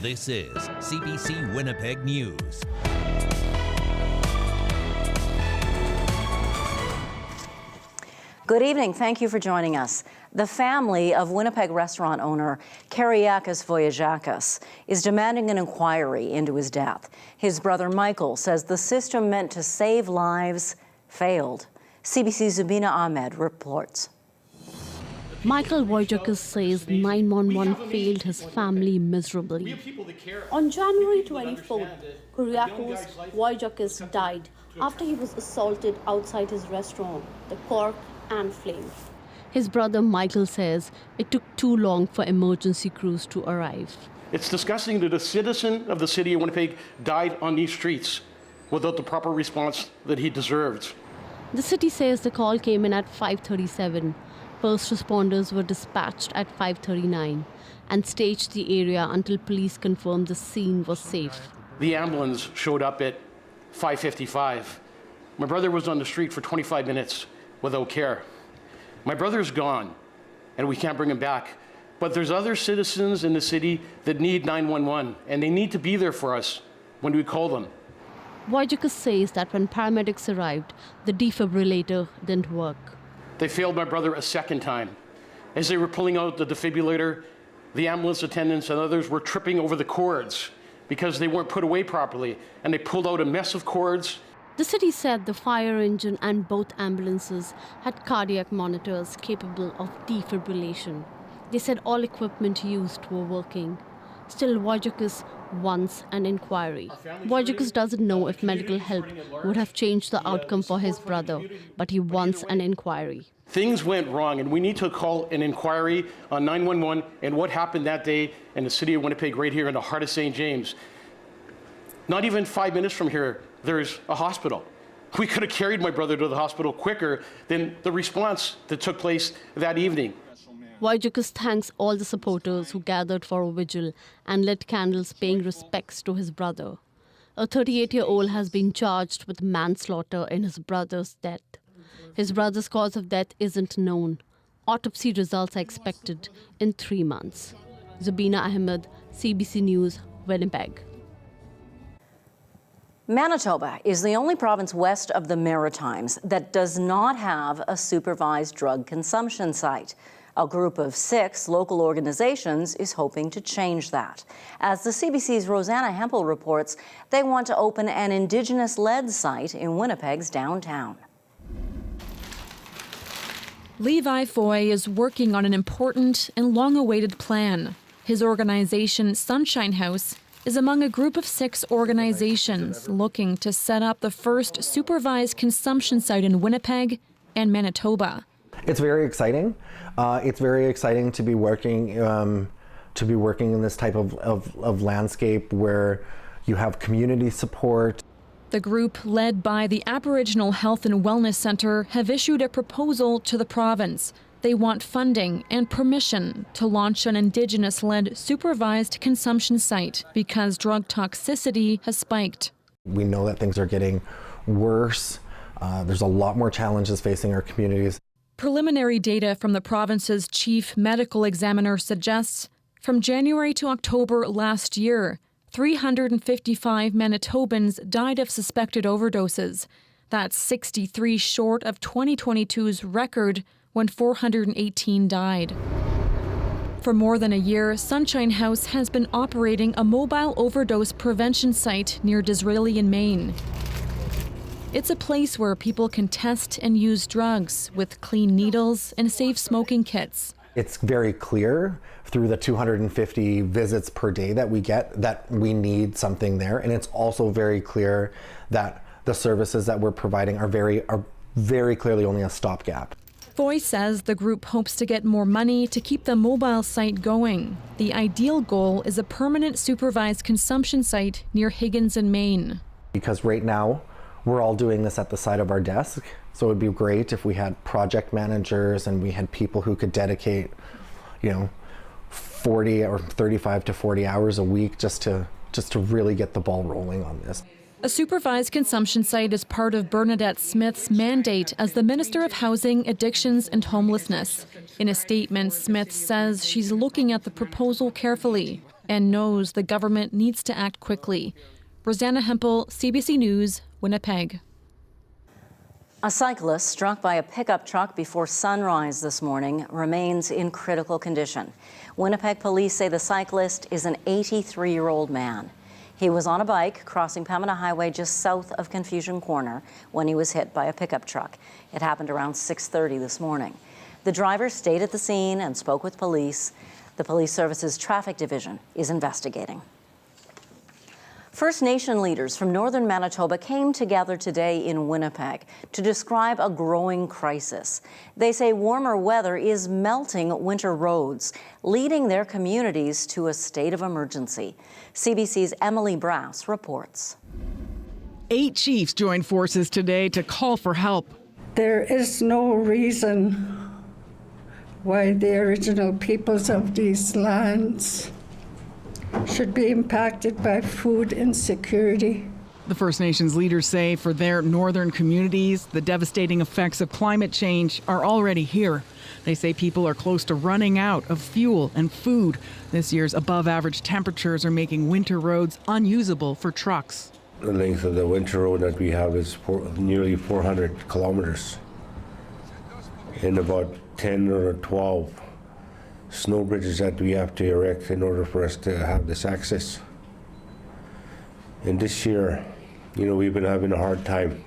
This is CBC Winnipeg News. Good evening. Thank you for joining us. The family of Winnipeg restaurant owner Kyriakos Voyajakis is demanding an inquiry into his death. His brother Michael says the system meant to save lives failed. CBC's Juno Award reports. Michael Voyajakis says 911 failed his family miserably. On January 24th, Kyriakos Voyajakis died after he was assaulted outside his restaurant, the Cork and Flame. His brother Michael says it took too long for emergency crews to arrive. It's disgusting that a citizen of the city of Winnipeg died on these streets without the proper response that he deserved. The city says the call came in at 5:37. First responders were dispatched at 5:39 and staged the area until police confirmed the scene was safe. The ambulance showed up at 5:55. My brother was on the street for 25 minutes without care. My brother's gone, and we can't bring him back. But there's other citizens in the city that need 911, and they need to be there for us when we call them. Voyajakis says that when paramedics arrived, the defibrillator didn't work. They failed my brother a second time. As they were pulling out the defibrillator, the ambulance attendants and others were tripping over the cords because they weren't put away properly, and they pulled out a mess of cords. The city said the fire engine and both ambulances had cardiac monitors capable of defibrillation. They said all equipment used were working. Still, Voyajakis wants an inquiry. Voyajakis doesn't know if medical help would have changed the outcome for his brother, but he wants an inquiry. Things went wrong, and we need to call an inquiry on 911 and what happened that day in the city of Winnipeg, right here in the heart of St. James. Not even 5 minutes from here, there's a hospital. We could have carried my brother to the hospital quicker than the response that took place that evening. Voyajakis thanks all the supporters who gathered for a vigil and lit candles paying respects to his brother. A 38-year-old has been charged with manslaughter in his brother's death. His brother's cause of death isn't known. Autopsy results are expected in 3 months. Zabina Ahmed, CBC News, Winnipeg. Manitoba is the only province west of the Maritimes that does not have a supervised drug consumption site. A group of 6 local organizations is hoping to change that. As the CBC's Rosanna Hempel reports, they want to open an Indigenous-led site in Winnipeg's downtown. Levi Foy is working on an important and long-awaited plan. His organization, Sunshine House, is among a group of 6 organizations looking to set up the first supervised consumption site in Winnipeg and Manitoba. It's very exciting. It's very exciting to be working in this type of landscape where you have community support. The group, led by the Aboriginal Health and Wellness Centre, have issued a proposal to the province. They want funding and permission to launch an Indigenous-led supervised consumption site because drug toxicity has spiked. We know that things are getting worse. There's a lot more challenges facing our communities. Preliminary data from the province's chief medical examiner suggests from January to October last year, 355 Manitobans died of suspected overdoses. That's 63 short of 2022's record when 418 died. For more than a year, Sunshine House has been operating a mobile overdose prevention site near Disraeli in Maine. It's a place where people can test and use drugs with clean needles and safe smoking kits. It's very clear through the 250 visits per day that we get that we need something there. And it's also very clear that the services that we're providing are very clearly only a stopgap. Foy says the group hopes to get more money to keep the mobile site going. The ideal goal is a permanent supervised consumption site near Higgins in Maine. Because right now, we're all doing this at the side of our desk. So it would be great if we had project managers and we had people who could dedicate, 40 or 35 to 40 hours a week just to really get the ball rolling on this. A supervised consumption site is part of Bernadette Smith's mandate as the Minister of Housing, Addictions and Homelessness. In a statement, Smith says she's looking at the proposal carefully. and knows the government needs to act quickly. Rosanna Hempel, CBC News, Winnipeg. A cyclist struck by a pickup truck before sunrise this morning remains in critical condition. Winnipeg police say the cyclist is an 83-year-old man. He was on a bike crossing Pembina Highway just south of Confusion Corner when he was hit by a pickup truck. It happened around 6:30 this morning. The driver stayed at the scene and spoke with police. The Police Services Traffic Division is investigating. First Nation leaders from northern Manitoba came together today in Winnipeg to describe a growing crisis. They say warmer weather is melting winter roads, leading their communities to a state of emergency. CBC's Emily Brass reports. 8 chiefs joined forces today to call for help. There is no reason why the original peoples of these lands should be impacted by food insecurity. The First Nations leaders say for their northern communities, the devastating effects of climate change are already here. They say people are close to running out of fuel and food. This year's above-average temperatures are making winter roads unusable for trucks. The length of the winter road that we have is nearly 400 kilometers. And about 10 or 12 snow bridges that we have to erect in order for us to have this access. And this year, we've been having a hard time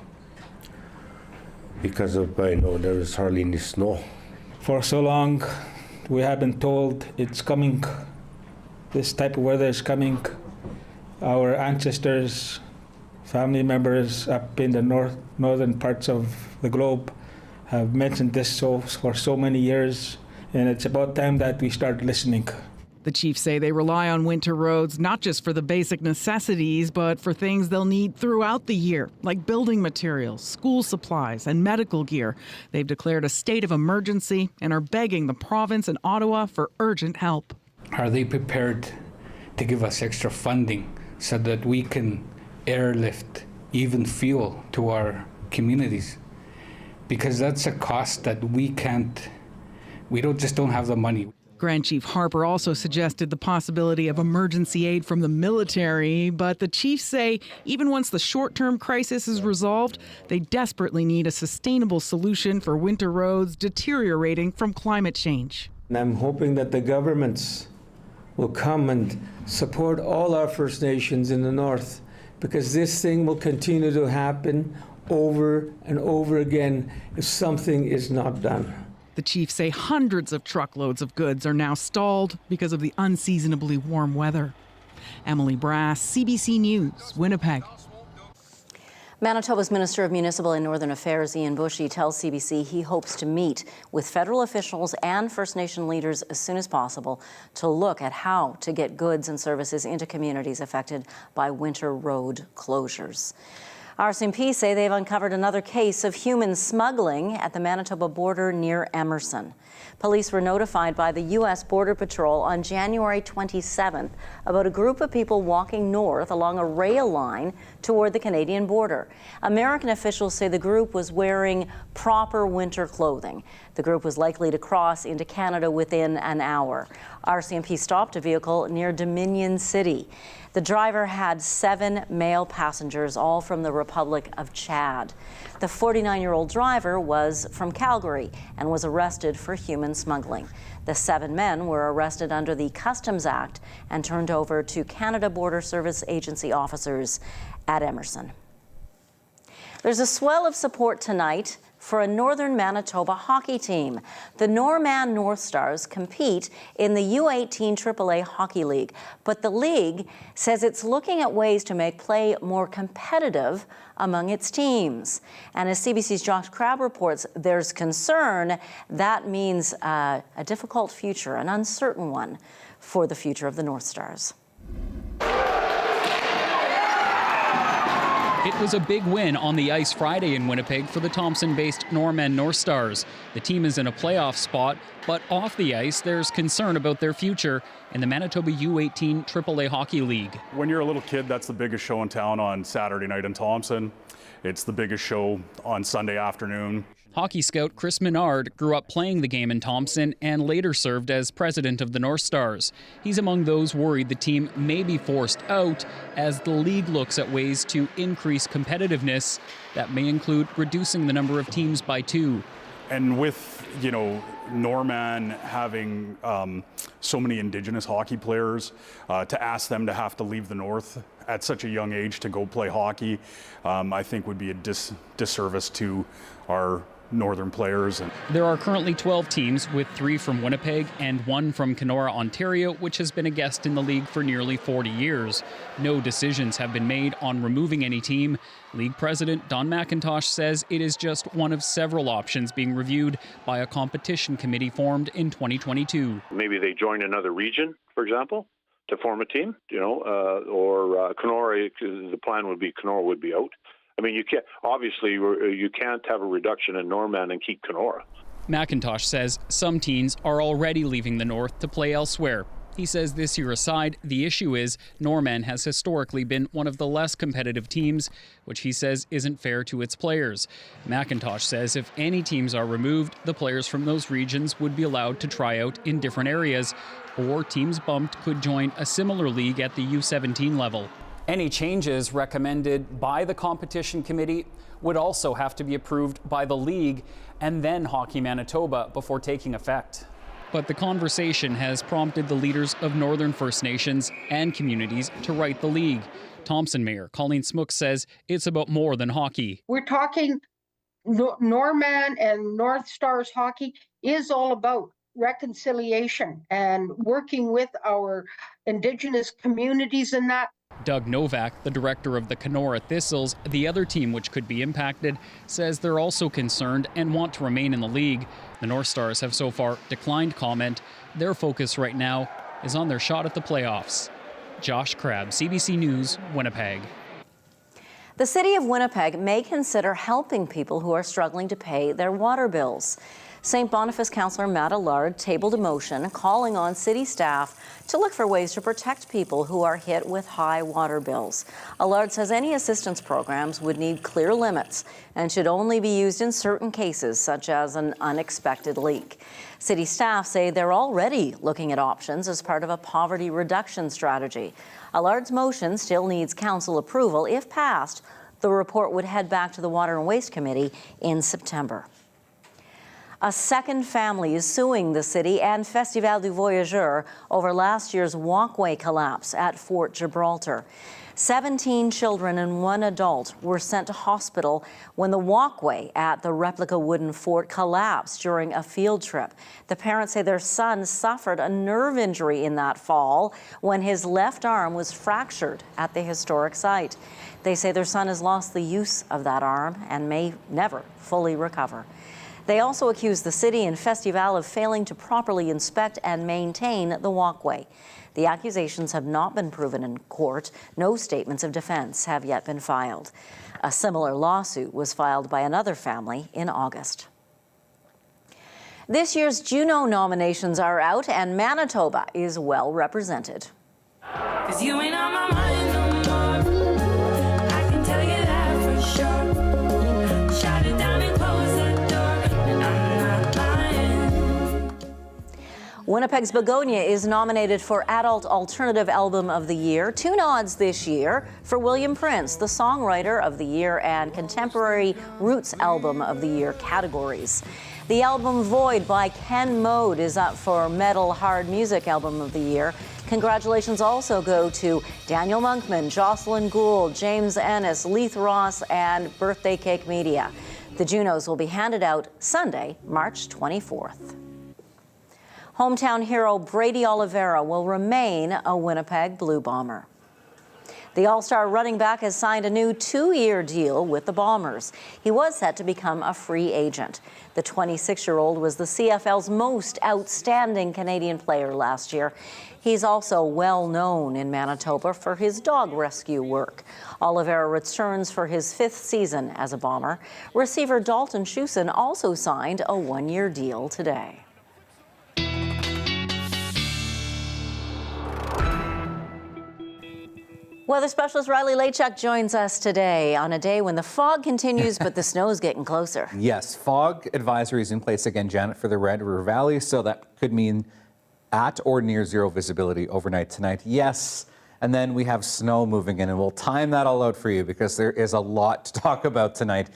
because of, there is hardly any snow. For so long, we have been told it's coming. This type of weather is coming. Our ancestors, family members up in the northern parts of the globe have mentioned this for so many years. And it's about time that we start listening. The chiefs say they rely on winter roads not just for the basic necessities, but for things they'll need throughout the year, like building materials, school supplies, and medical gear. They've declared a state of emergency and are begging the province and Ottawa for urgent help. Are they prepared to give us extra funding so that we can airlift even fuel to our communities? Because that's a cost that we don't have the money. Grand Chief Harper also suggested the possibility of emergency aid from the military, but the chiefs say even once the short-term crisis is resolved, they desperately need a sustainable solution for winter roads deteriorating from climate change. And I'm hoping that the governments will come and support all our First Nations in the north, because this thing will continue to happen over and over again if something is not done. The chiefs say hundreds of truckloads of goods are now stalled because of the unseasonably warm weather. Emily Brass, CBC News, Winnipeg. Manitoba's Minister of Municipal and Northern Affairs, Ian Bushy, tells CBC he hopes to meet with federal officials and First Nation leaders as soon as possible to look at how to get goods and services into communities affected by winter road closures. RCMP say they've uncovered another case of human smuggling at the Manitoba border near Emerson. Police were notified by the U.S. Border Patrol on January 27th about a group of people walking north along a rail line toward the Canadian border. American officials say the group was wearing proper winter clothing. The group was likely to cross into Canada within an hour. RCMP stopped a vehicle near Dominion City. The driver had 7 male passengers, all from the Republic of Chad. The 49-year-old driver was from Calgary and was arrested for human smuggling. The 7 men were arrested under the Customs Act and turned over to Canada Border Service Agency officers at Emerson. There's a swell of support tonight for a northern Manitoba hockey team. The Norman North Stars compete in the U18 AAA Hockey League, but the league says it's looking at ways to make play more competitive among its teams. And as CBC's Josh Crabb reports, there's concern that means a difficult future, an uncertain one for the future of the North Stars. It was a big win on the ice Friday in Winnipeg for the Thompson-based Norman North Stars. The team is in a playoff spot, but off the ice, there's concern about their future in the Manitoba U18 AAA Hockey League. When you're a little kid, that's the biggest show in town on Saturday night in Thompson. It's the biggest show on Sunday afternoon. Hockey scout Chris Menard grew up playing the game in Thompson and later served as president of the North Stars. He's among those worried the team may be forced out as the league looks at ways to increase competitiveness. That may include reducing the number of teams by 2. And with, Norman having so many Indigenous hockey players, to ask them to have to leave the North at such a young age to go play hockey, I think would be a disservice to our northern players. There are currently 12 teams, with 3 from Winnipeg and 1 from Kenora, Ontario, which has been a guest in the league for nearly 40 years. No decisions have been made on removing any team. League President Don McIntosh says it is just one of several options being reviewed by a competition committee formed in 2022. Maybe they join another region, for example, to form a team, or Kenora, the plan would be Kenora would be out. I mean, you can't have a reduction in Norman and keep Kenora. McIntosh says some teams are already leaving the North to play elsewhere. He says this year aside, the issue is Norman has historically been one of the less competitive teams, which he says isn't fair to its players. McIntosh says if any teams are removed, the players from those regions would be allowed to try out in different areas, or teams bumped could join a similar league at the U17 level. Any changes recommended by the competition committee would also have to be approved by the league and then Hockey Manitoba before taking effect. But the conversation has prompted the leaders of Northern First Nations and communities to write the league. Thompson Mayor Colleen Smook says it's about more than hockey. We're talking Norman and North Stars hockey is all about reconciliation and working with our Indigenous communities in that. Doug Novak, the director of the Kenora Thistles, the other team which could be impacted, says they're also concerned and want to remain in the league. The North Stars have so far declined comment. Their focus right now is on their shot at the playoffs. Josh Crabb, CBC News, Winnipeg. The City of Winnipeg may consider helping people who are struggling to pay their water bills. St. Boniface Councillor Matt Allard tabled a motion calling on city staff to look for ways to protect people who are hit with high water bills. Allard says any assistance programs would need clear limits and should only be used in certain cases, such as an unexpected leak. City staff say they're already looking at options as part of a poverty reduction strategy. Allard's motion still needs council approval. If passed, the report would head back to the Water and Waste Committee in September. A second family is suing the city and Festival du Voyageur over last year's walkway collapse at Fort Gibraltar. 17 children and 1 adult were sent to hospital when the walkway at the replica wooden fort collapsed during a field trip. The parents say their son suffered a nerve injury in that fall when his left arm was fractured at the historic site. They say their son has lost the use of that arm and may never fully recover. They also accuse the city and Festival of failing to properly inspect and maintain the walkway. The accusations have not been proven in court. No statements of defense have yet been filed. A similar lawsuit was filed by another family in August. This year's Juno nominations are out and Manitoba is well represented. 'Cause you ain't on my mind no more. I can tell you that for sure. Shut it down and close that door, and I'm not lying. Winnipeg's Begonia is nominated for Adult Alternative Album of the Year. 2 nods this year for William Prince, the Songwriter of the Year and Contemporary Roots Album of the Year categories. The album Void by Ken Mode is up for Metal Hard Music Album of the Year. Congratulations also go to Daniel Monkman, Jocelyn Gould, James Ennis, Leith Ross, and Birthday Cake Media. The Junos will be handed out Sunday, March 24th. Hometown hero Brady Oliveira will remain a Winnipeg Blue Bomber. The All-Star running back has signed a new 2-year deal with the Bombers. He was set to become a free agent. The 26-year-old was the CFL's most outstanding Canadian player last year. He's also well known in Manitoba for his dog rescue work. Oliveira returns for his 5th season as a Bomber. Receiver Dalton Schusen also signed a 1-year deal today. Weather specialist Riley Lachuk joins us today on a day when the fog continues, but the snow's getting closer. Yes, fog advisory is in place again, Janet, for the Red River Valley, so that could mean at or near zero visibility overnight tonight. Yes. And then we have snow moving in, and we'll time that all out for you because there is a lot to talk about tonight.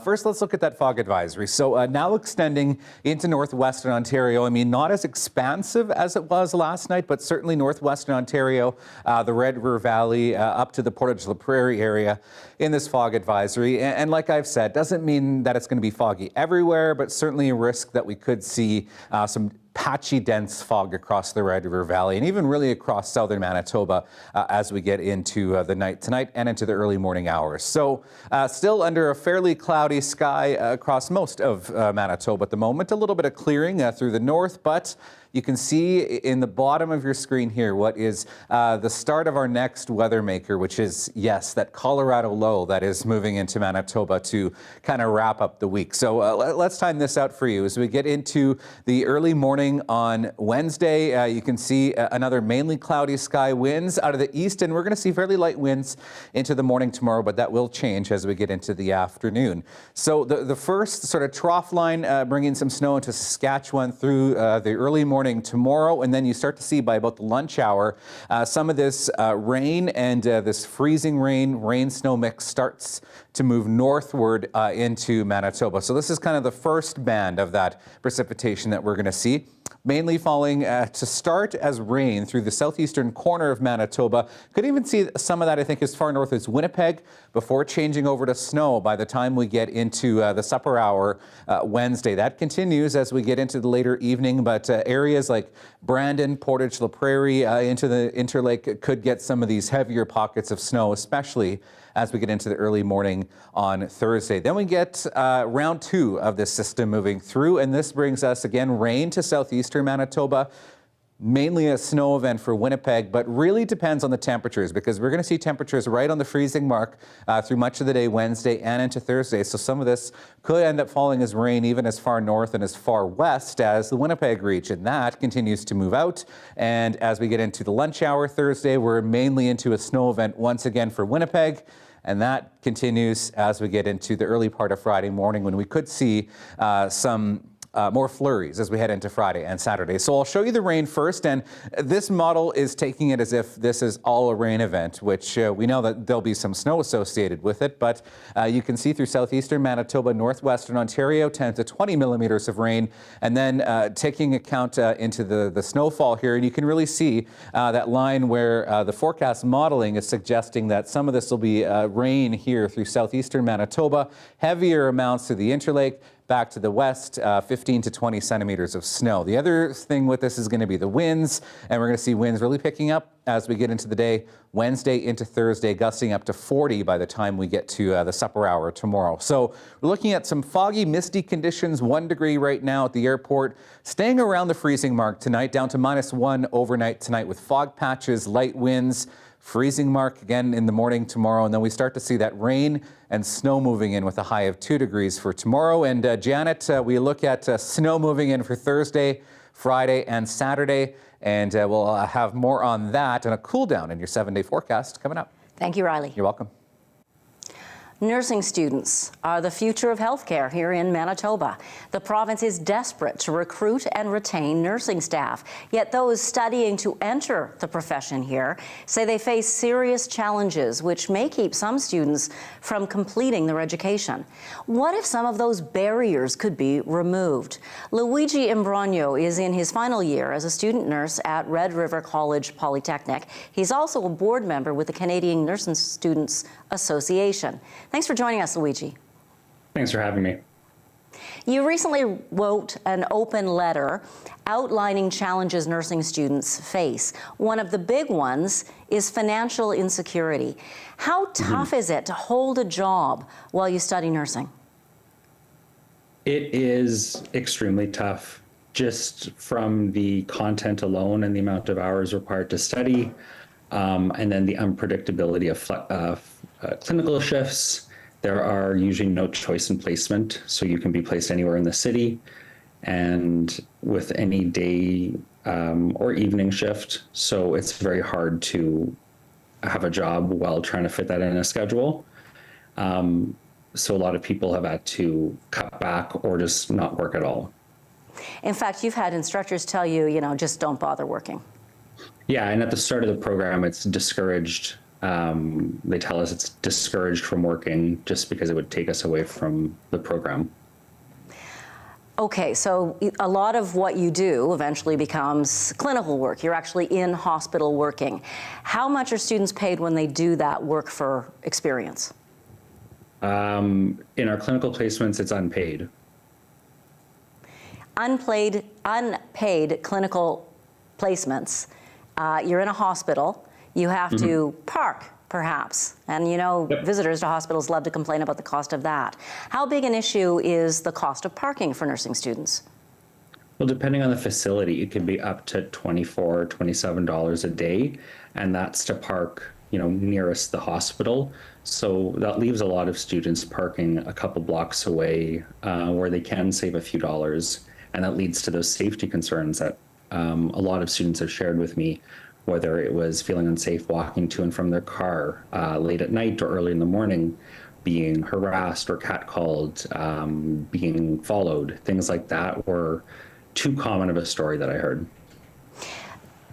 First, let's look at that fog advisory. So now extending into northwestern Ontario. I mean, not as expansive as it was last night, but certainly northwestern Ontario, the Red River Valley, up to the Portage la Prairie area in this fog advisory. And like I've said, doesn't mean that it's going to be foggy everywhere, but certainly a risk that we could see some patchy, dense fog across the Red River Valley and even really across southern Manitoba as we get into the night tonight and into the early morning hours. So still under a fairly cloudy sky across most of Manitoba at the moment. A little bit of clearing through the north, but you can see in the bottom of your screen here what is the start of our next weather maker, which is, yes, that Colorado low that is moving into Manitoba to kind of wrap up the week. So let's time this out for you. As we get into the early morning on Wednesday, you can see another mainly cloudy sky, winds out of the east, and we're going to see fairly light winds into the morning tomorrow, but that will change as we get into the afternoon. So the first sort of trough line bringing some snow into Saskatchewan through the early morning tomorrow, and then you start to see by about the lunch hour some of this rain and this freezing rain snow mix starts to move northward into Manitoba. So this is kind of the first band of that precipitation that we're going to see, mainly falling to start as rain through the southeastern corner of Manitoba. Could even see some of that, I think, as far north as Winnipeg before changing over to snow by the time we get into the supper hour Wednesday. That continues as we get into the later evening, but areas like Brandon, Portage la Prairie, into the Interlake could get some of these heavier pockets of snow, especially as we get into the early morning on Thursday. Then we get round two of this system moving through, and this brings us again rain to southeastern Manitoba, mainly a snow event for Winnipeg, but really depends on the temperatures because we're going to see temperatures right on the freezing mark through much of the day Wednesday and into Thursday. So some of this could end up falling as rain even as far north and as far west as the Winnipeg region. That continues to move out. And as we get into the lunch hour Thursday, we're mainly into a snow event once again for Winnipeg. And that continues as we get into the early part of Friday morning when we could see some more flurries as we head into Friday and Saturday. So I'll show you the rain first, and this model is taking it as if this is all a rain event, which we know that there'll be some snow associated with it, but you can see through southeastern Manitoba, northwestern Ontario, 10 to 20 millimeters of rain, and then taking account into the snowfall here, and you can really see that line where the forecast modeling is suggesting that some of this will be rain here through southeastern Manitoba, heavier amounts through the Interlake, back to the west, 15 to 20 centimeters of snow. The other thing with this is going to be the winds, and we're going to see winds really picking up as we get into the day, Wednesday into Thursday, gusting up to 40 by the time we get to the supper hour tomorrow. So we're looking at some foggy, misty conditions, 1 degree right now at the airport, staying around the freezing mark tonight, down to -1 overnight tonight with fog patches, light winds, freezing mark again in the morning tomorrow, and then we start to see that rain and snow moving in with a high of 2 degrees for tomorrow. And Janet, we look at snow moving in for Thursday, Friday, and Saturday, and we'll have more on that and a cool down in your 7-day forecast coming up. Thank you, Riley. You're welcome. Nursing students are the future of healthcare here in Manitoba. The province is desperate to recruit and retain nursing staff. Yet those studying to enter the profession here say they face serious challenges, which may keep some students from completing their education. What if some of those barriers could be removed? Luigi Imbrogno is in his final year as a student nurse at Red River College Polytechnic. He's also a board member with the Canadian Nursing Students Association. Thanks for joining us, Luigi. Thanks for having me. You recently wrote an open letter outlining challenges nursing students face. One of the big ones is financial insecurity. How tough is it to hold a job while you study nursing? It is extremely tough, just from the content alone and the amount of hours required to study, and then the unpredictability of clinical shifts. There are usually no choice in placement, so you can be placed anywhere in the city, and with any day or evening shift. So it's very hard to have a job while trying to fit that in a schedule. So a lot of people have had to cut back or just not work at all. In fact, you've had instructors tell you, just don't bother working. Yeah, and at the start of the program, it's discouraged. They tell us it's discouraged from working just because it would take us away from the program. Okay, so a lot of what you do eventually becomes clinical work. You're actually in hospital working. How much are students paid when they do that work for experience? In our clinical placements, it's unpaid. Unpaid clinical placements. You're in a hospital. You have to park, perhaps. And visitors to hospitals love to complain about the cost of that. How big an issue is the cost of parking for nursing students? Well, depending on the facility, it can be up to $24, $27 a day. And that's to park, nearest the hospital. So that leaves a lot of students parking a couple blocks away where they can save a few dollars. And that leads to those safety concerns that a lot of students have shared with me, whether it was feeling unsafe walking to and from their car late at night or early in the morning, being harassed or catcalled, being followed. Things like that were too common of a story that I heard.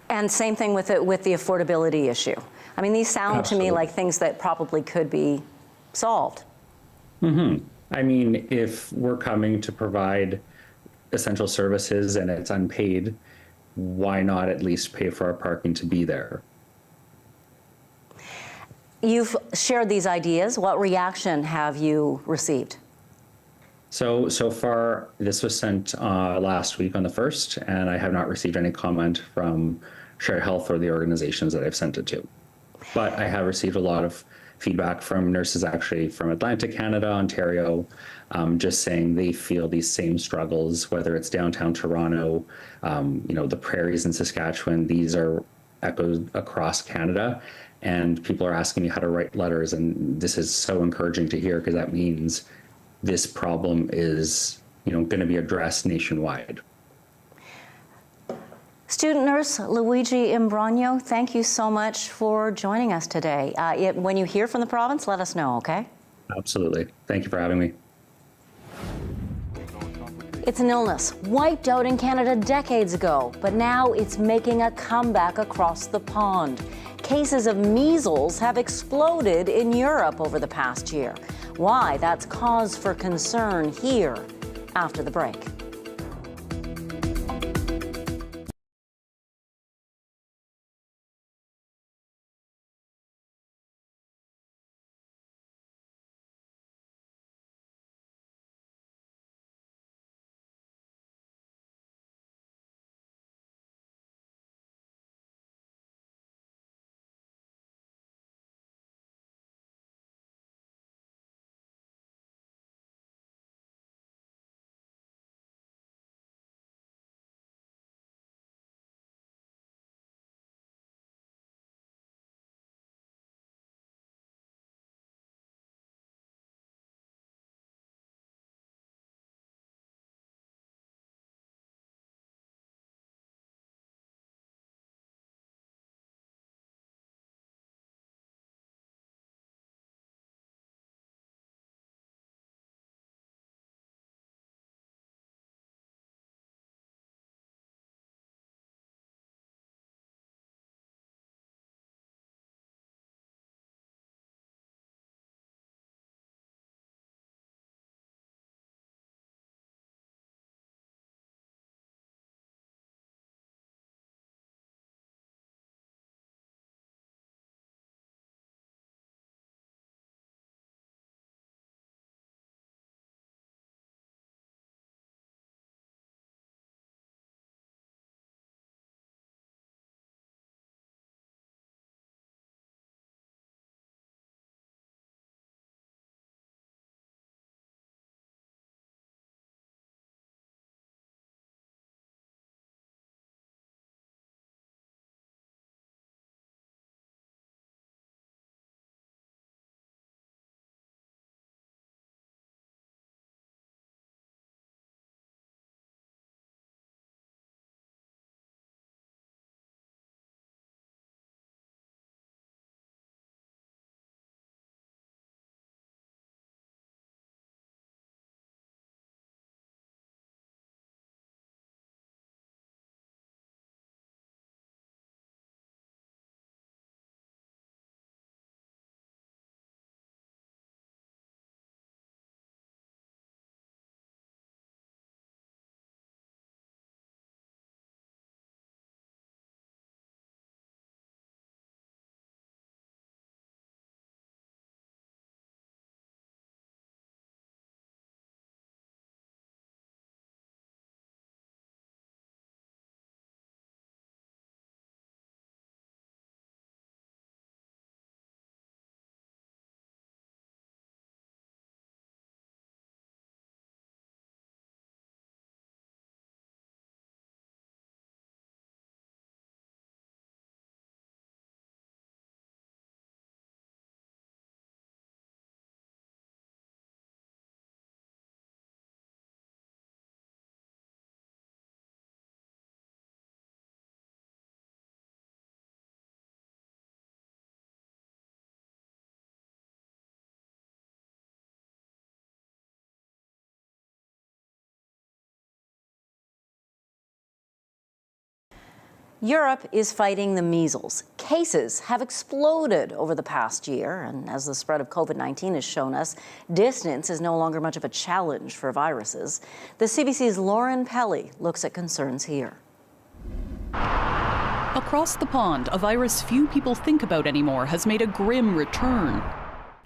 And same thing with the affordability issue. I mean, these sound to me like things that probably could be solved. I mean, if we're coming to provide essential services and it's unpaid, why not at least pay for our parking to be there? You've shared these ideas. What reaction have you received? So far, this was sent last week on the 1st, and I have not received any comment from Share Health or the organizations that I've sent it to. But I have received a lot of feedback from nurses actually from Atlantic Canada, Ontario, just saying they feel these same struggles, whether it's downtown Toronto, the prairies in Saskatchewan. These are echoed across Canada, and people are asking me how to write letters, and this is so encouraging to hear because that means this problem is going to be addressed nationwide. Student nurse Luigi Imbrogno, thank you so much for joining us today. When you hear from the province, let us know, okay? Absolutely. Thank you for having me. It's an illness wiped out in Canada decades ago, but now it's making a comeback across the pond. Cases of measles have exploded in Europe over the past year. Why? That's cause for concern here after the break. Europe is fighting the measles. Cases have exploded over the past year, and as the spread of COVID-19 has shown us, distance is no longer much of a challenge for viruses. The CBC's Lauren Pelly looks at concerns here. Across the pond, a virus few people think about anymore has made a grim return.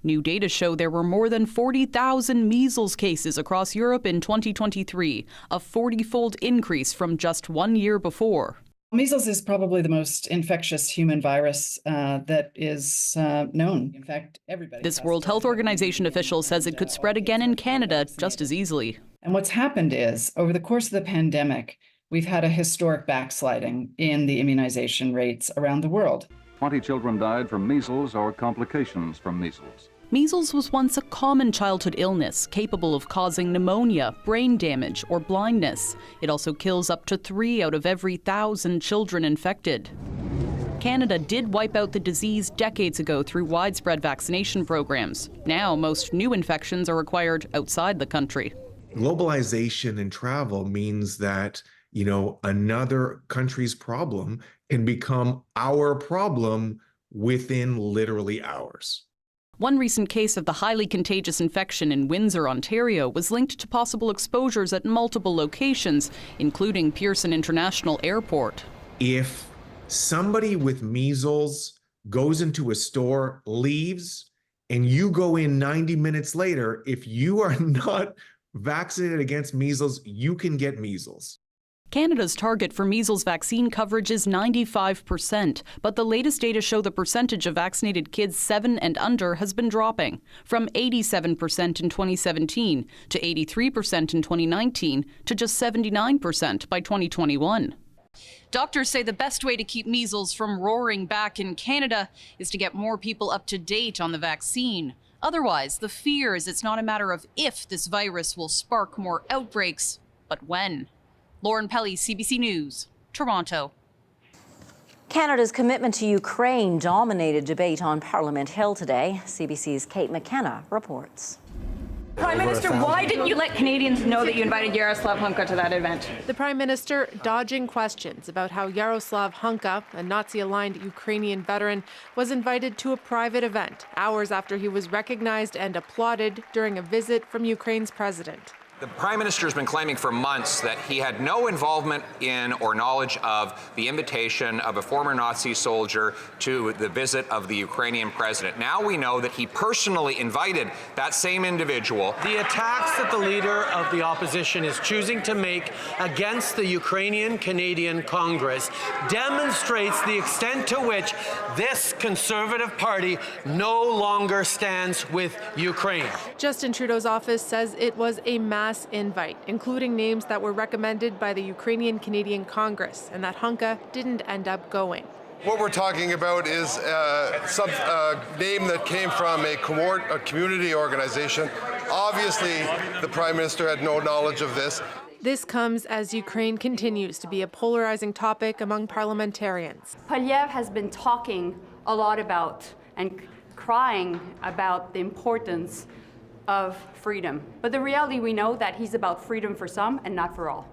New data show there were more than 40,000 measles cases across Europe in 2023, a 40-fold increase from just 1 year before. Measles is probably the most infectious human virus that is known. In fact, everybody. This World Health Organization official says it could spread again in Canada just as easily. And what's happened is, over the course of the pandemic, we've had a historic backsliding in the immunization rates around the world. 20 children died from measles or complications from measles. Measles was once a common childhood illness capable of causing pneumonia, brain damage, or blindness. It also kills up to 3 out of every 1,000 children infected. Canada did wipe out the disease decades ago through widespread vaccination programs. Now, most new infections are acquired outside the country. Globalization in travel means that, another country's problem can become our problem within literally hours. One recent case of the highly contagious infection in Windsor, Ontario, was linked to possible exposures at multiple locations, including Pearson International Airport. If somebody with measles goes into a store, leaves, and you go in 90 minutes later, if you are not vaccinated against measles, you can get measles. Canada's target for measles vaccine coverage is 95%, but the latest data show the percentage of vaccinated kids 7 and under has been dropping, from 87% in 2017 to 83% in 2019 to just 79% by 2021. Doctors say the best way to keep measles from roaring back in Canada is to get more people up to date on the vaccine. Otherwise, the fear is it's not a matter of if this virus will spark more outbreaks, but when. Lauren Pelly, CBC News, Toronto. Canada's commitment to Ukraine dominated debate on Parliament Hill today. CBC's Kate McKenna reports. Prime Minister, why didn't you let Canadians know that you invited Yaroslav Hunka to that event? The Prime Minister dodging questions about how Yaroslav Hunka, a Nazi-aligned Ukrainian veteran, was invited to a private event hours after he was recognized and applauded during a visit from Ukraine's president. The Prime Minister has been claiming for months that he had no involvement in or knowledge of the invitation of a former Nazi soldier to the visit of the Ukrainian president. Now we know that he personally invited that same individual. The attacks that the leader of the opposition is choosing to make against the Ukrainian-Canadian Congress demonstrates the extent to which this Conservative Party no longer stands with Ukraine. Justin Trudeau's office says it was a mass invite, including names that were recommended by the Ukrainian-Canadian Congress, and that Hunka didn't end up going. What we're talking about is a name that came from a community organization. Obviously, the Prime Minister had no knowledge of this. This comes as Ukraine continues to be a polarizing topic among parliamentarians. Polyev has been talking a lot about and crying about the importance of freedom. But the reality, we know that he's about freedom for some and not for all.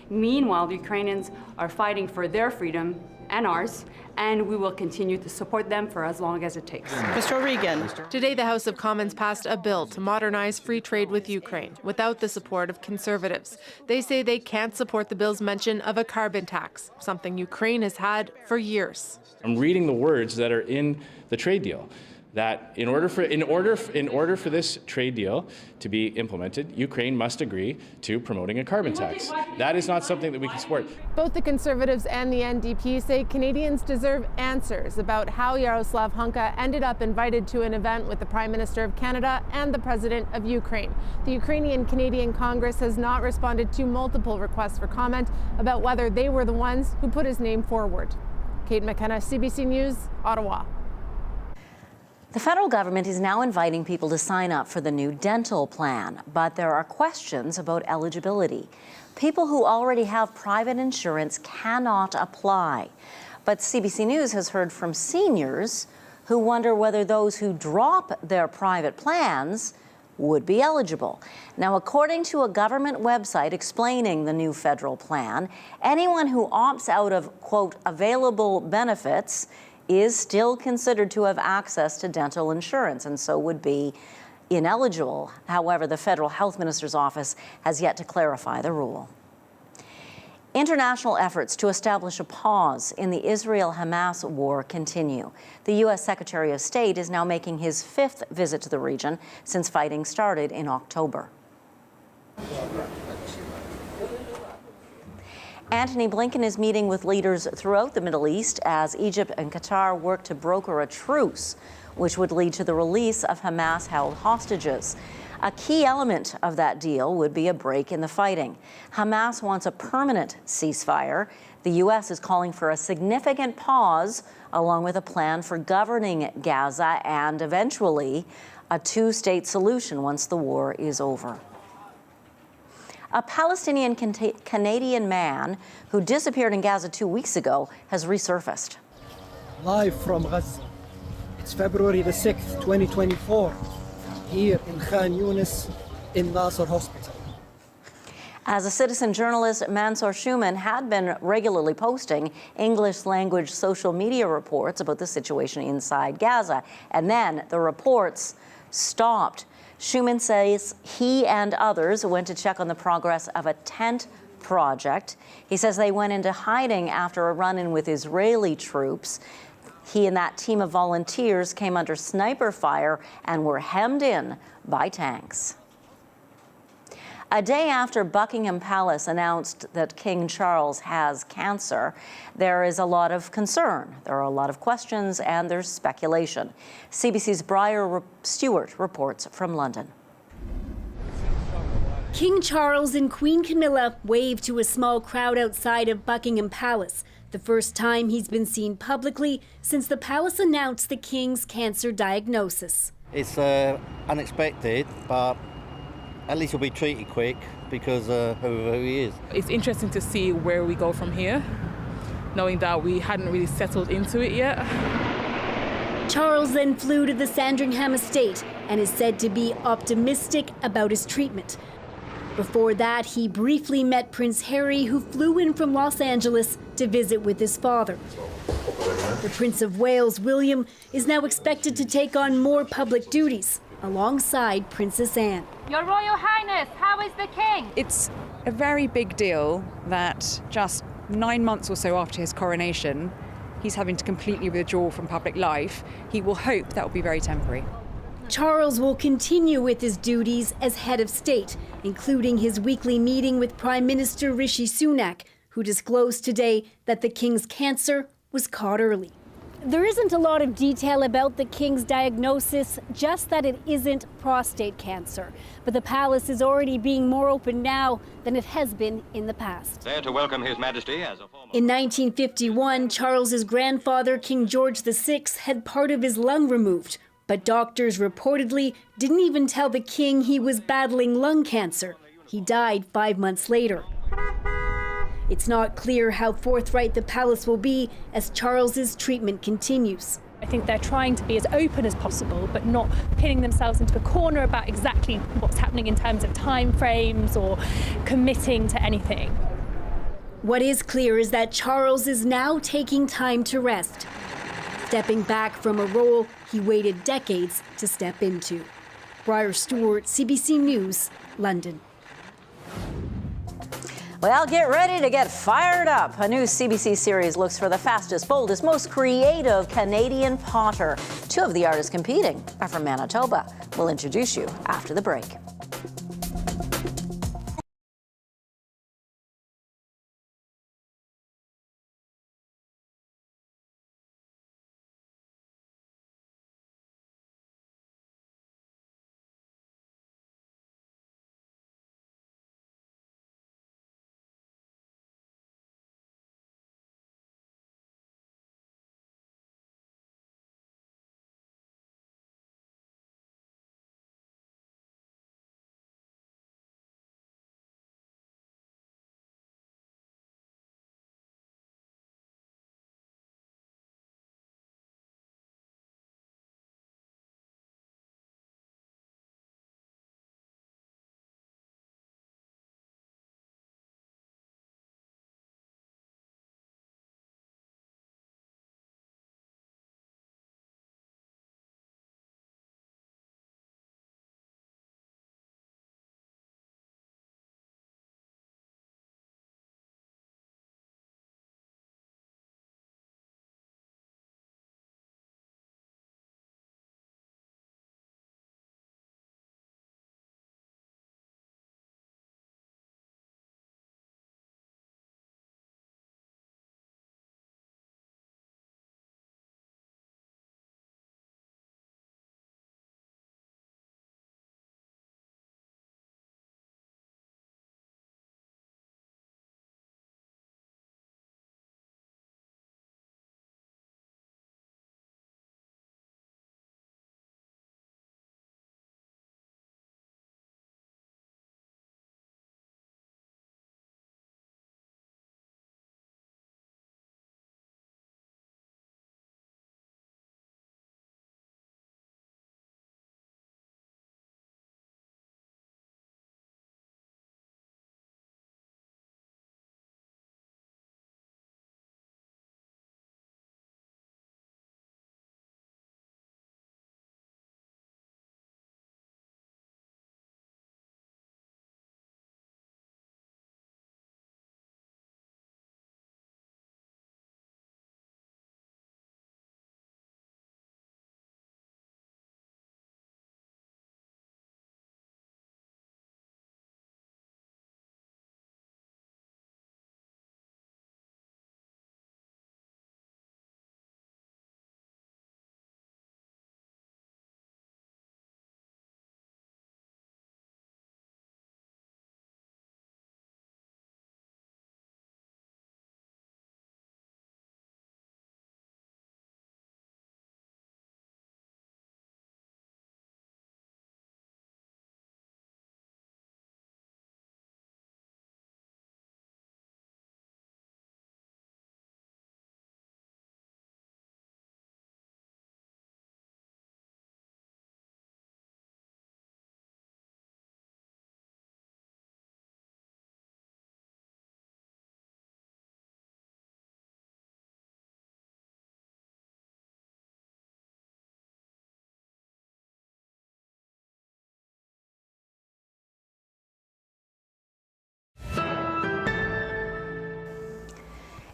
Meanwhile, the Ukrainians are fighting for their freedom and ours, and we will continue to support them for as long as it takes. Mr. O'Regan. Today, the House of Commons passed a bill to modernize free trade with Ukraine without the support of Conservatives. They say they can't support the bill's mention of a carbon tax, something Ukraine has had for years. I'm reading the words that are in the trade deal. That in order for this trade deal to be implemented, Ukraine must agree to promoting a carbon tax. That is not something that we can support. Both the Conservatives and the NDP say Canadians deserve answers about how Yaroslav Hunka ended up invited to an event with the Prime Minister of Canada and the President of Ukraine. The Ukrainian-Canadian Congress has not responded to multiple requests for comment about whether they were the ones who put his name forward. Kate McKenna, CBC News, Ottawa. The federal government is now inviting people to sign up for the new dental plan, but there are questions about eligibility. People who already have private insurance cannot apply. But CBC News has heard from seniors who wonder whether those who drop their private plans would be eligible. Now, according to a government website explaining the new federal plan, anyone who opts out of, quote, available benefits is still considered to have access to dental insurance and so would be ineligible. However, the federal health minister's office has yet to clarify the rule. International efforts to establish a pause in the Israel-Hamas war continue. The U.S. Secretary of State is now making his 5th visit to the region since fighting started in October. Antony Blinken is meeting with leaders throughout the Middle East as Egypt and Qatar work to broker a truce, which would lead to the release of Hamas-held hostages. A key element of that deal would be a break in the fighting. Hamas wants a permanent ceasefire. The U.S. is calling for a significant pause, along with a plan for governing Gaza and eventually a two-state solution once the war is over. A Palestinian Canadian man who disappeared in Gaza 2 weeks ago has resurfaced. Live from Gaza. It's February the 6th, 2024. Here in Khan Yunis, in Nasser Hospital. As a citizen journalist, Mansour Schumann had been regularly posting English-language social media reports about the situation inside Gaza, and then the reports stopped. Schumann says he and others went to check on the progress of a tent project. He says they went into hiding after a run-in with Israeli troops. He and that team of volunteers came under sniper fire and were hemmed in by tanks. A day after Buckingham Palace announced that King Charles has cancer, there is a lot of concern. There are a lot of questions and there's speculation. CBC's Briar Stewart reports from London. King Charles and Queen Camilla waved to a small crowd outside of Buckingham Palace. The first time he's been seen publicly since the palace announced the king's cancer diagnosis. It's unexpected, but at least he'll be treated quick because of who he is. It's interesting to see where we go from here, knowing that we hadn't really settled into it yet. Charles then flew to the Sandringham estate and is said to be optimistic about his treatment. Before that, he briefly met Prince Harry, who flew in from Los Angeles to visit with his father. The Prince of Wales, William, is now expected to take on more public duties alongside Princess Anne. Your Royal Highness, how is the King? It's a very big deal that just 9 months or so after his coronation, he's having to completely withdraw from public life. He will hope that will be very temporary. Charles will continue with his duties as head of state, including his weekly meeting with Prime Minister Rishi Sunak, who disclosed today that the king's cancer was caught early. There isn't a lot of detail about the king's diagnosis, just that it isn't prostate cancer. But the palace is already being more open now than it has been in the past. There to welcome His Majesty as a former... In 1951, Charles's grandfather, King George VI, had part of his lung removed. But doctors reportedly didn't even tell the king he was battling lung cancer. He died 5 months later. It's not clear how forthright the palace will be as Charles's treatment continues. I think they're trying to be as open as possible, but not pinning themselves into a corner about exactly what's happening in terms of timeframes or committing to anything. What is clear is that Charles is now taking time to rest, stepping back from a role he waited decades to step into. Briar Stewart, CBC News, London. Well, get ready to get fired up. A new CBC series looks for the fastest, boldest, most creative Canadian potter. 2 of the artists competing are from Manitoba. We'll introduce you after the break.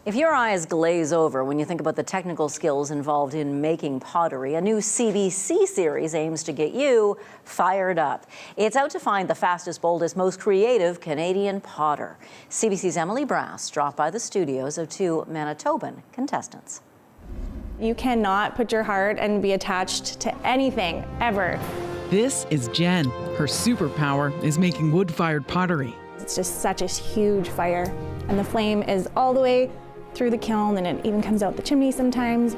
If your eyes glaze over when you think about the technical skills involved in making pottery, a new CBC series aims to get you fired up. It's out to find the fastest, boldest, most creative Canadian potter. CBC's Emily Brass dropped by the studios of 2 Manitoban contestants. You cannot put your heart and be attached to anything, ever. This is Jen. Her superpower is making wood-fired pottery. It's just such a huge fire, and the flame is all the way through the kiln, and it even comes out the chimney sometimes.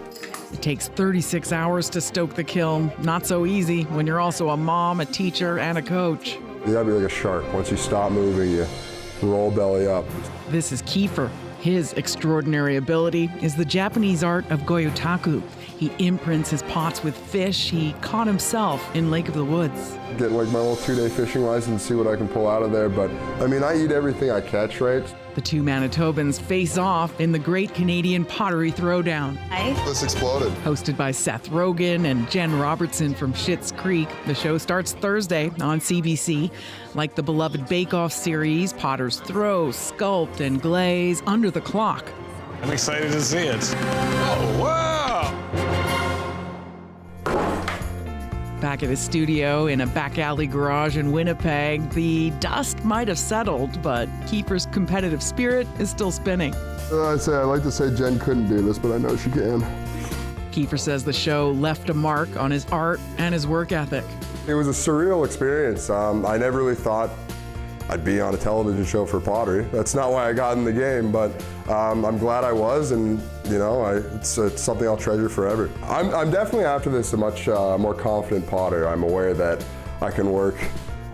It takes 36 hours to stoke the kiln. Not so easy when you're also a mom, a teacher, and a coach. You gotta be like a shark. Once you stop moving, you roll belly up. This is Kiefer. His extraordinary ability is the Japanese art of goyotaku. He imprints his pots with fish he caught himself in Lake of the Woods. Get like my little 2-day fishing license and see what I can pull out of there, but I mean, I eat everything I catch, right? The 2 Manitobans face off in the Great Canadian Pottery Throwdown. This exploded. Hosted by Seth Rogen and Jen Robertson from Schitt's Creek, the show starts Thursday on CBC. Like the beloved Bake Off series, potters throw, sculpt, and glaze under the clock. I'm excited to see it. Oh, wow! Back at his studio in a back alley garage in Winnipeg, the dust might have settled, but Kiefer's competitive spirit is still spinning. I'd like to say Jen couldn't do this, but I know she can. Kiefer says the show left a mark on his art and his work ethic. It was a surreal experience. I never really thought I'd be on a television show for pottery. That's not why I got in the game, but I'm glad I was, and you know, it's something I'll treasure forever. I'm definitely after this a much more confident potter. I'm aware that I can work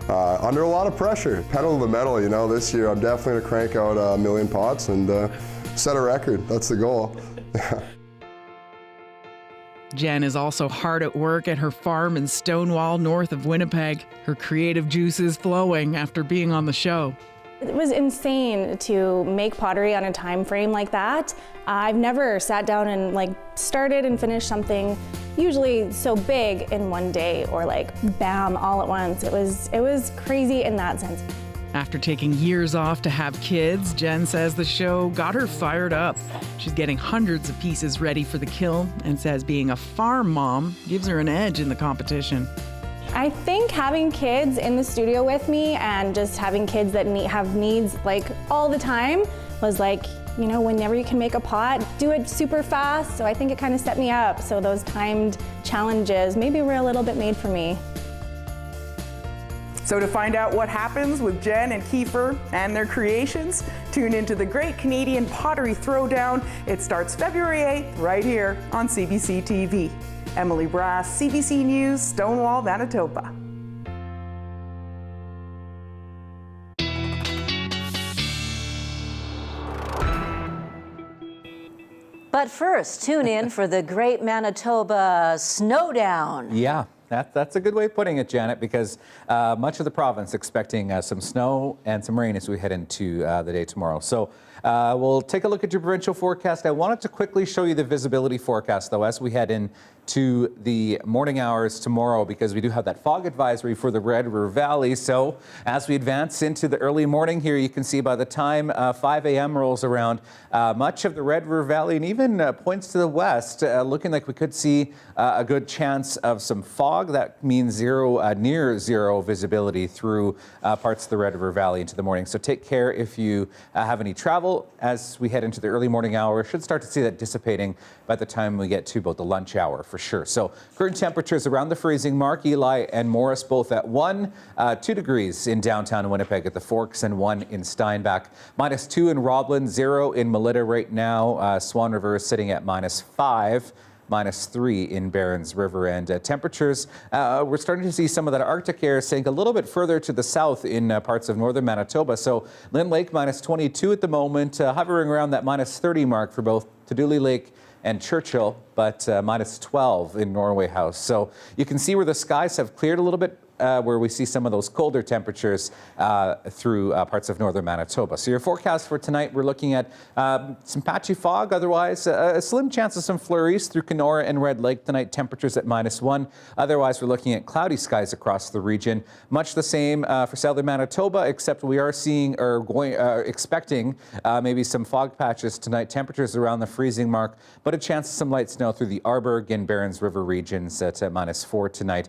under a lot of pressure. Pedal to the metal, you know, this year I'm definitely gonna crank out 1 million pots and set a record. That's the goal. Jen is also hard at work at her farm in Stonewall, north of Winnipeg. Her creative juices flowing after being on the show. It was insane to make pottery on a time frame like that. I've never sat down and started and finished something usually so big in one day, or bam, all at once. It was crazy in that sense. After taking years off to have kids, Jen says the show got her fired up. She's getting hundreds of pieces ready for the kiln and says being a farm mom gives her an edge in the competition. I think having kids in the studio with me and just having kids that have needs all the time was you know, whenever you can make a pot, do it super fast. So I think it kind of set me up. So those timed challenges maybe were a little bit made for me. So to find out what happens with Jen and Kiefer and their creations, tune into the Great Canadian Pottery Throwdown. It starts February 8th right here on CBC TV. Emily Brass, CBC News, Stonewall, Manitoba. But first, tune in for the Great Manitoba Snowdown. Yeah. That's a good way of putting it, Janet, because much of the province expecting some snow and some rain as we head into the day tomorrow. So we'll take a look at your provincial forecast. I wanted to quickly show you the visibility forecast, though, as we head into the morning hours tomorrow, because we do have that fog advisory for the Red River Valley. So as we advance into the early morning here, you can see by the time 5 a.m. rolls around, much of the Red River Valley and even points to the west, looking like we could see a good chance of some fog. That means near zero visibility through parts of the Red River Valley into the morning. So take care if you have any travel as we head into the early morning hour. Should start to see that dissipating by the time we get to about the lunch hour for sure. So current temperatures around the freezing mark. Eli and Morris both at 2 degrees in downtown Winnipeg at the Forks and 1 in Steinbach. -2 in Roblin, 0 in Melita right now. Swan River is sitting at -5. -3 in Barons River, and temperatures, we're starting to see some of that Arctic air sink a little bit further to the south in parts of northern Manitoba. So Lynn Lake -22 at the moment, hovering around that -30 mark for both Tuduli Lake and Churchill, but -12 in Norway House. So you can see where the skies have cleared a little bit where we see some of those colder temperatures through parts of northern Manitoba. So your forecast for tonight, we're looking at some patchy fog. Otherwise, a slim chance of some flurries through Kenora and Red Lake tonight. Temperatures at -1. Otherwise, we're looking at cloudy skies across the region. Much the same for southern Manitoba, except we are seeing or expecting maybe some fog patches tonight. Temperatures around the freezing mark, but a chance of some light snow through the Arborg and Barons River regions at -4 tonight.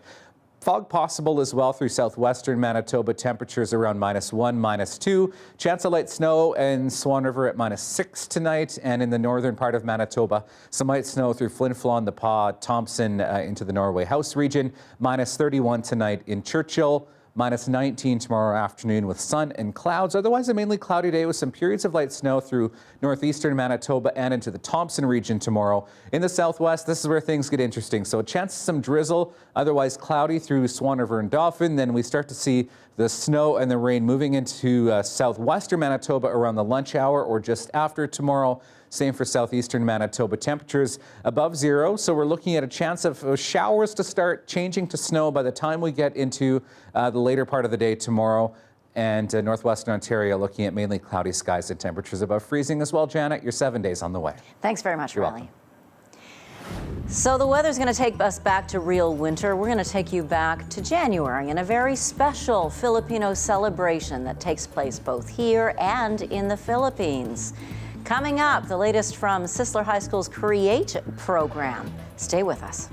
Fog possible as well through southwestern Manitoba. Temperatures around -1, -2. Chance of light snow in Swan River at -6 tonight. And in the northern part of Manitoba, some light snow through Flin Flon, the Pas, Thompson into the Norway House region. -31 tonight in Churchill. -19 tomorrow afternoon with sun and clouds. Otherwise, a mainly cloudy day with some periods of light snow through northeastern Manitoba and into the Thompson region tomorrow. In the southwest, this is where things get interesting. So a chance of some drizzle, otherwise cloudy through Swan River and Dauphin. Then we start to see the snow and the rain moving into southwestern Manitoba around the lunch hour or just after tomorrow. Same for southeastern Manitoba. Temperatures above 0, so we're looking at a chance of showers to start changing to snow by the time we get into the later part of the day tomorrow. And northwestern Ontario looking at mainly cloudy skies and temperatures above freezing as well. Janet, your 7 days on the way. Thanks very much, You're Riley. So the weather's going to take us back to real winter. We're going to take you back to January and a very special Filipino celebration that takes place both here and in the Philippines. Coming up, the latest from Sisler High School's Create program. Stay with us.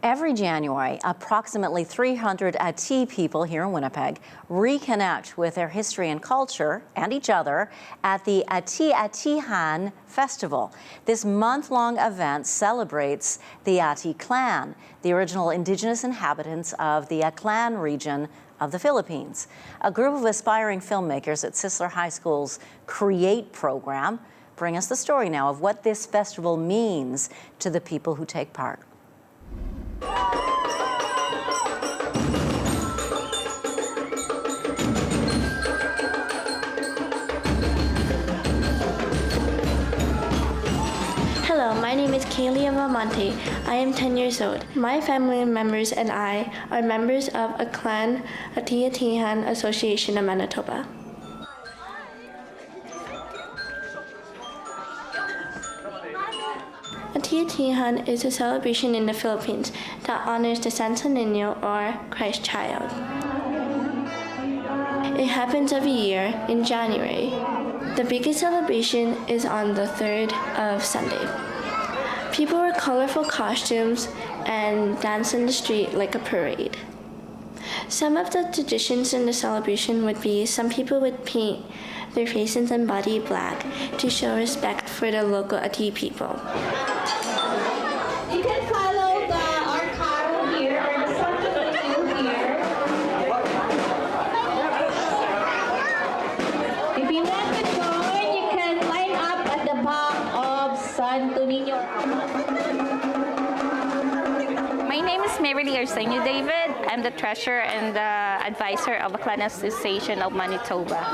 Every January, approximately 300 Ati people here in Winnipeg reconnect with their history and culture and each other at the Ati-Atihan Festival. This month-long event celebrates the Ati clan, the original Indigenous inhabitants of the Aklan region of the Philippines. A group of aspiring filmmakers at Sisler High School's Create program bring us the story now of what this festival means to the people who take part. Hello, my name is Kaylee Vamonte. I am 10 years old. My family members and I are members of a clan, Ati-Atihan Association of Manitoba. Ati-Atihan is a celebration in the Philippines that honors the Santo Niño or Christ Child. It happens every year in January. The biggest celebration is on the 3rd of Sunday. People wear colorful costumes and dance in the street like a parade. Some of the traditions in the celebration would be some people would paint their faces and body black to show respect for the local Ati people. You can follow our carol here, or the song that we do here. If you want to join, you can line up at the back of Santo Niño. My name is Mary Arsenio David. I'm the treasurer and the advisor of the Clan Association of Manitoba.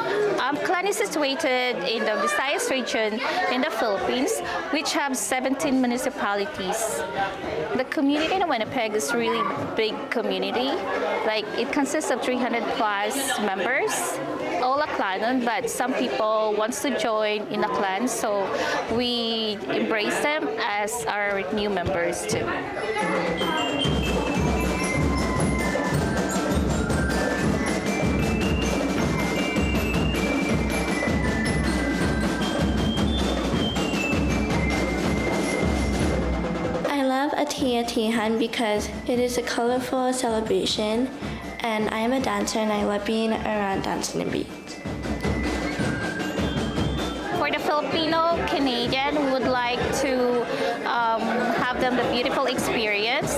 Clan is situated in the Visayas region in the Philippines, which have 17 municipalities. The community in Winnipeg is a really big community. Like, it consists of 300 plus members, all a clan, but some people wants to join in a clan, so we embrace them as our new members too. I love Ati-Atihan because it is a colorful celebration, and I am a dancer and I love being around dancing and beats. For the Filipino Canadian, we would like to have them the beautiful experience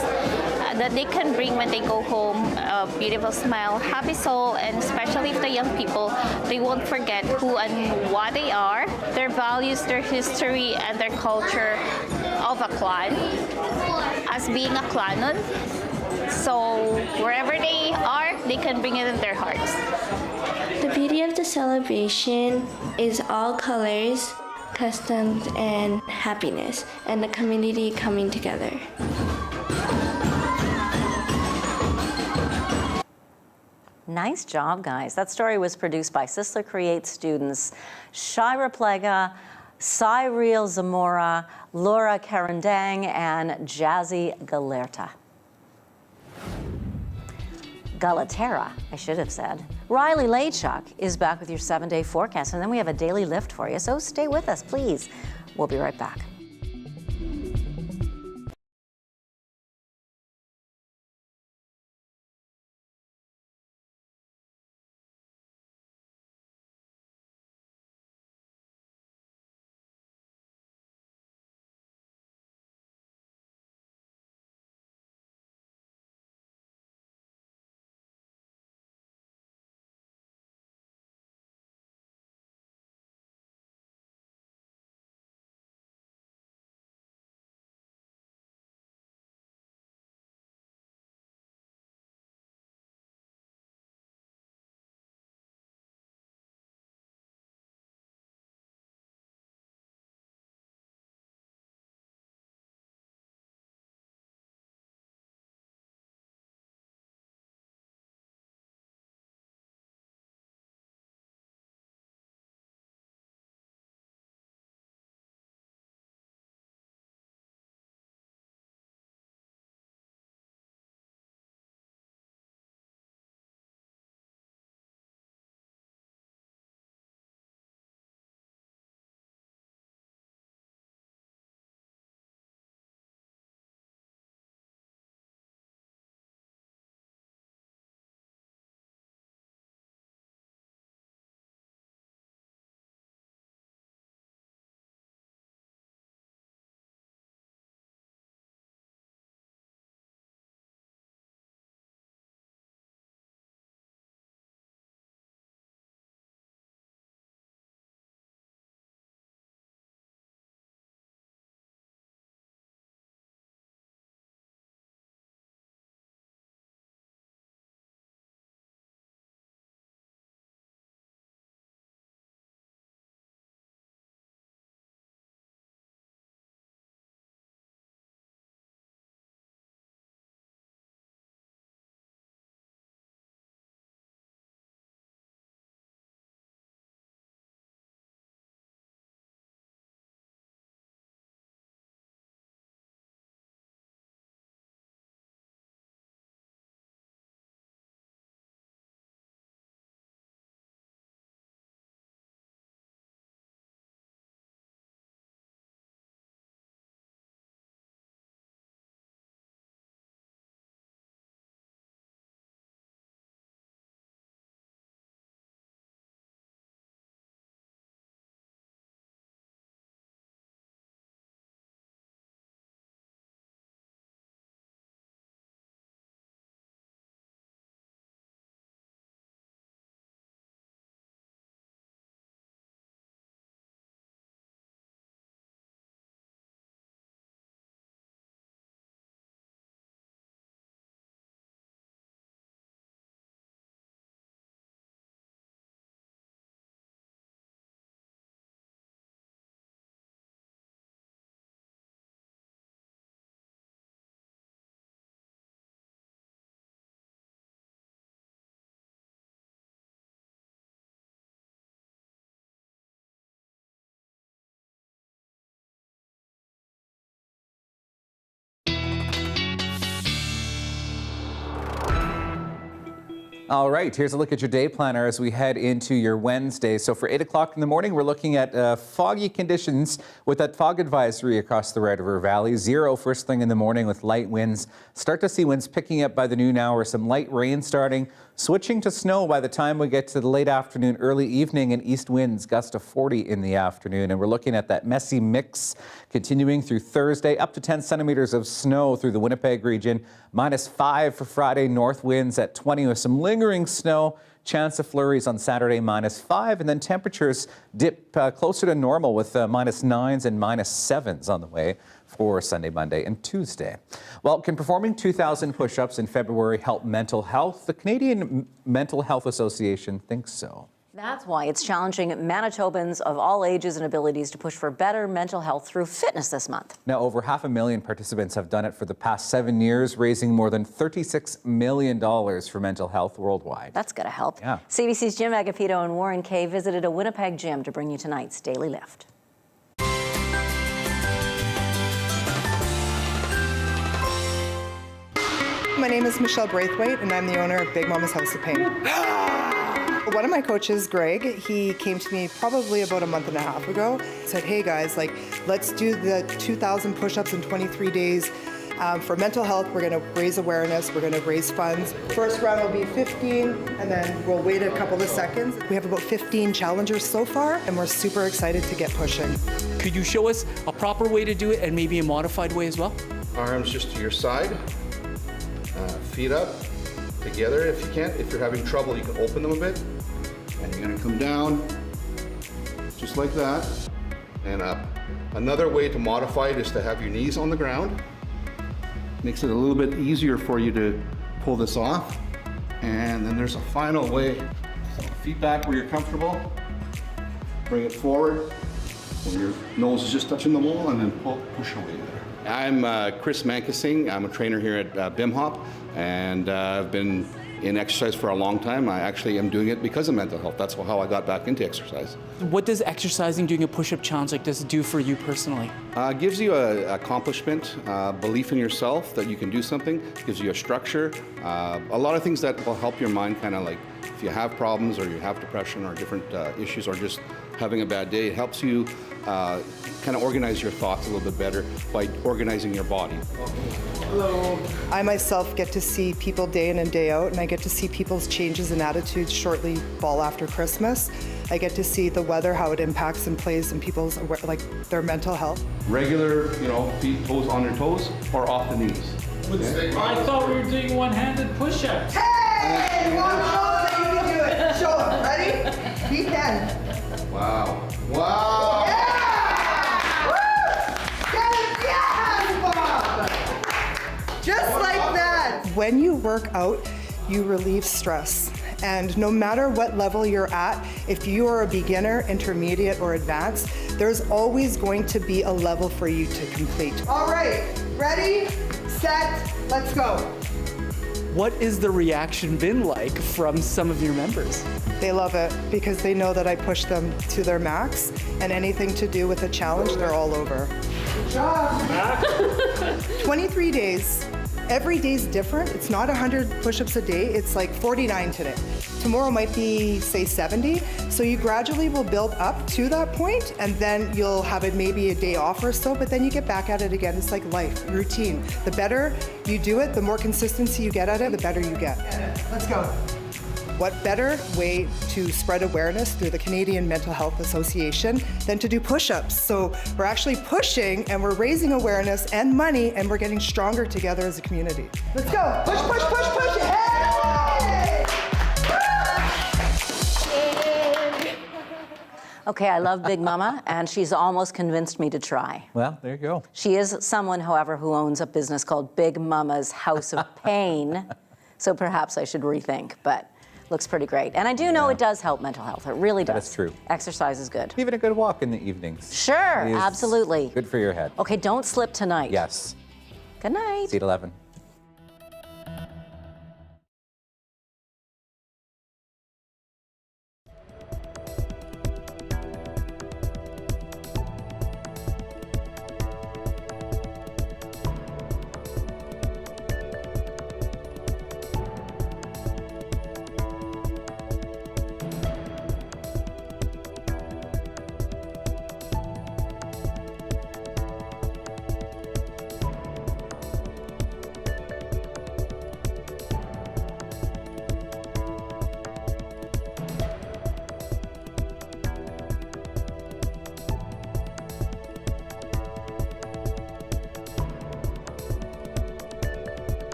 that they can bring when they go home, a beautiful smile, happy soul, and especially for the young people, they won't forget who and what they are, their values, their history, and their culture of a clan, as being a clanon. So wherever they are, they can bring it in their hearts. The beauty of the celebration is all colors, customs, and happiness, and the community coming together. Nice job, guys. That story was produced by Sisler Create students Shira Plega, Cyril Zamora, Laura Karandang, and Jazzy Galerta. Galatera, I should have said. Riley Lachuk is back with your 7-day forecast, and then we have a daily lift for you, so stay with us, please. We'll be right back. All right, here's a look at your day planner as we head into your Wednesday. So for 8 o'clock in the morning, we're looking at foggy conditions with that fog advisory across the Red River Valley. 0 first thing in the morning with light winds. Start to see winds picking up by the noon hour. Some light rain starting, switching to snow by the time we get to the late afternoon, early evening, and east winds gust to 40 in the afternoon. And we're looking at that messy mix continuing through Thursday, up to 10 centimeters of snow through the Winnipeg region. -5 for Friday, north winds at 20 with some lingering snow. Chance of flurries on Saturday, -5, and then temperatures dip closer to normal with -9s and -7s on the way for Sunday, Monday, and Tuesday. Well, can performing 2,000 push-ups in February help mental health? The Canadian Mental Health Association thinks so. That's why it's challenging Manitobans of all ages and abilities to push for better mental health through fitness this month. Now, over 500,000 participants have done it for the past 7 years, raising more than $36 million for mental health worldwide. That's going to help. Yeah. CBC's Jim Agapito and Warren Kay visited a Winnipeg gym to bring you tonight's Daily Lift. My name is Michelle Braithwaite, and I'm the owner of Big Mama's House of Pain. One of my coaches, Greg, he came to me probably about a month and a half ago, said, hey guys, let's do the 2,000 push-ups in 23 days. For mental health, we're going to raise awareness, we're going to raise funds. First round will be 15, and then we'll wait a couple of seconds. We have about 15 challengers so far, and we're super excited to get pushing. Could you show us a proper way to do it and maybe a modified way as well? Arms just to your side, feet up, together if you can. If you're having trouble, you can open them a bit. And you're gonna come down, just like that, and up. Another way to modify it is to have your knees on the ground. Makes it a little bit easier for you to pull this off. And then there's a final way. So feet back where you're comfortable. Bring it forward, when your nose is just touching the wall, and then push away there. I'm Chris Mankasing. I'm a trainer here at BIMHOP, and I've been in exercise for a long time. I actually am doing it because of mental health. That's how I got back into exercise. What does exercising, doing a push-up challenge like this do for you personally? Gives you an accomplishment, belief in yourself that you can do something, gives you a structure, a lot of things that will help your mind kind of like, if you have problems or you have depression or different issues or just having a bad day, it helps you kind of organize your thoughts a little bit better by organizing your body. Hello. I myself get to see people day in and day out, and I get to see people's changes in attitudes shortly fall after Christmas. I get to see the weather, how it impacts and plays in people's, their mental health. Regular, feet, toes on your toes or off the knees. Okay. I thought we were doing one-handed push-ups. Hey! Show that you can do it. Show them. Ready? He can. Wow. Wow. Yeah! Just like that. When you work out, you relieve stress. And no matter what level you're at, if you are a beginner, intermediate, or advanced, there's always going to be a level for you to complete. All right, ready, set, let's go. What is the reaction been like from some of your members? They love it because they know that I push them to their max, and anything to do with a challenge, they're all over. Good job. 23 days. Every day's different. It's not 100 push-ups a day. It's like 49 today. Tomorrow might be, say, 70. So you gradually will build up to that point, and then you'll have it maybe a day off or so, but then you get back at it again. It's like life, routine. The better you do it, the more consistency you get at it, the better you get. Let's go. What better way to spread awareness through the Canadian Mental Health Association than to do push-ups? So we're actually pushing and we're raising awareness and money, and we're getting stronger together as a community. Let's go. Push, push, push, push. Hey! Okay, I love Big Mama, and she's almost convinced me to try. Well, there you go. She is someone, however, who owns a business called Big Mama's House of Pain, so perhaps I should rethink, but looks pretty great. And I do know it does help mental health. It really does. That's true. Exercise is good. Even a good walk in the evenings. Sure, absolutely. Good for your head. Okay, don't slip tonight. Yes. Good night. See you at 11.